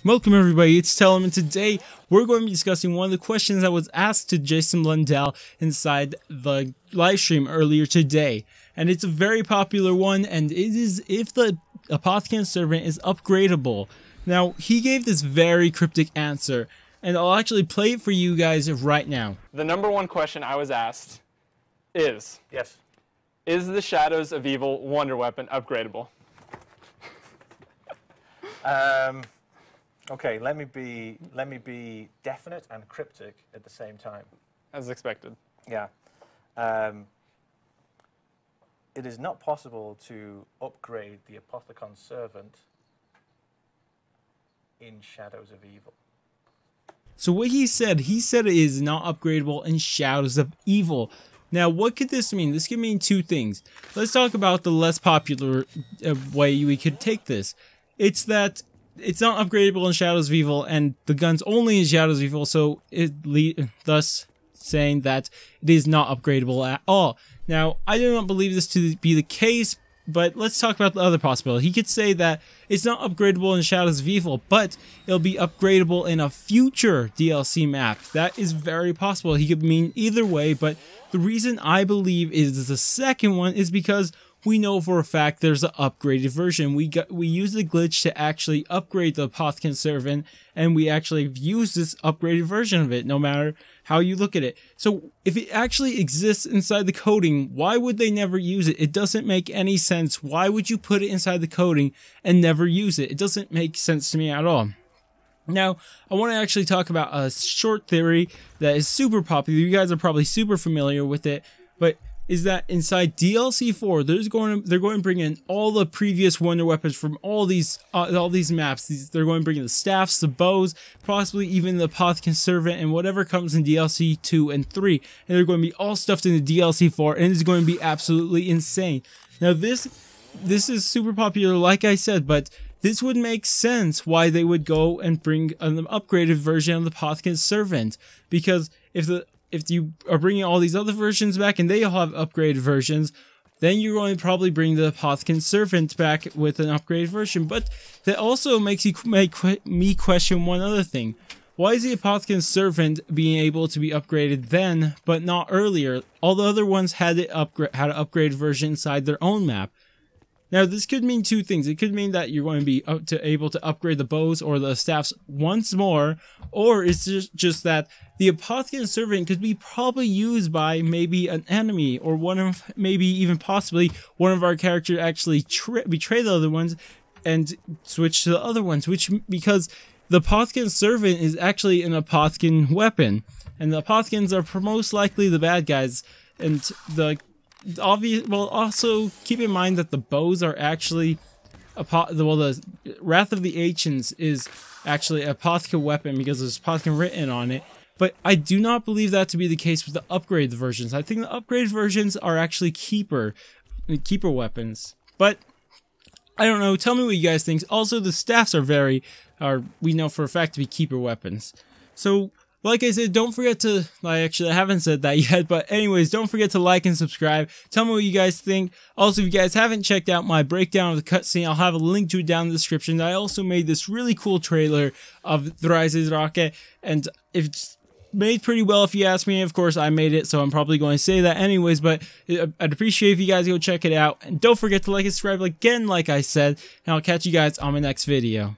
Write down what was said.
Welcome everybody, it's Tellum, and today we're going to be discussing one of the questions that was asked to Jason Blundell inside the livestream earlier today. And it's a very popular one, and it is if the Apothicon servant is upgradable. Now, he gave this very cryptic answer, and I'll actually play it for you guys right now. The number one question I was asked is, yes, is the Shadows of Evil Wonder Weapon upgradable? Okay, let me be definite and cryptic at the same time. As expected. Yeah. It is not possible to upgrade the Apothicon servant in Shadows of Evil. So what he said it is not upgradable in Shadows of Evil. Now, what could this mean? This could mean two things. Let's talk about the less popular way we could take this. It's that it's not upgradable in Shadows of Evil, and the gun's only in Shadows of Evil, so thus saying that it is not upgradable at all. Now, I do not believe this to be the case, but let's talk about the other possibility. He could say that it's not upgradable in Shadows of Evil, but it'll be upgradable in a future DLC map. That is very possible. He could mean either way, but the reason I believe is the second one is because we know for a fact there's an upgraded version. We use the glitch to actually upgrade the Apothicon servant, and we actually use this upgraded version of it, no matter how you look at it. So if it actually exists inside the coding, why would they never use it? It doesn't make any sense. Why would you put it inside the coding and never use it? It doesn't make sense to me at all. Now, I want to actually talk about a short theory that is super popular. You guys are probably super familiar with it, but is that inside DLC 4, they're going to bring in all the previous wonder weapons from all these maps. They're going to bring in the staffs, the bows, possibly even the Apothicon servant, and whatever comes in DLC 2 and 3. And they're going to be all stuffed into DLC 4, and it's going to be absolutely insane. Now, this is super popular, like I said, but this would make sense why they would go and bring an upgraded version of the Apothicon servant, because if you are bringing all these other versions back and they all have upgraded versions, then you're going to probably bring the Apothicon servant back with an upgraded version. But that also makes me question one other thing. Why is the Apothicon servant being able to be upgraded then, but not earlier? All the other ones had an upgraded version inside their own map. Now, this could mean two things. It could mean that you're going to be able to upgrade the bows or the staffs once more, or it's just that the Apothicon servant could be probably used by maybe an enemy, or maybe even possibly one of our characters actually betray the other ones and switch to the other ones, because the Apothicon servant is actually an Apothicon weapon, and the Apothicons are most likely the bad guys, and also keep in mind that the bows are actually the Wrath of the Ancients is actually an Apothicon weapon because there's Apothicon written on it. But I do not believe that to be the case with the upgraded versions. I think the upgraded versions are actually keeper weapons. But I don't know. Tell me what you guys think. Also, the staffs we know for a fact to be keeper weapons. So, like I said, don't forget to, I haven't said that yet, but anyways, don't forget to like and subscribe. Tell me what you guys think. Also, if you guys haven't checked out my breakdown of the cutscene, I'll have a link to it down in the description. I also made this really cool trailer of the Eisendrache, and it's made pretty well if you ask me. Of course, I made it, so I'm probably going to say that anyways, but I'd appreciate if you guys go check it out. And don't forget to like and subscribe again, like I said, and I'll catch you guys on my next video.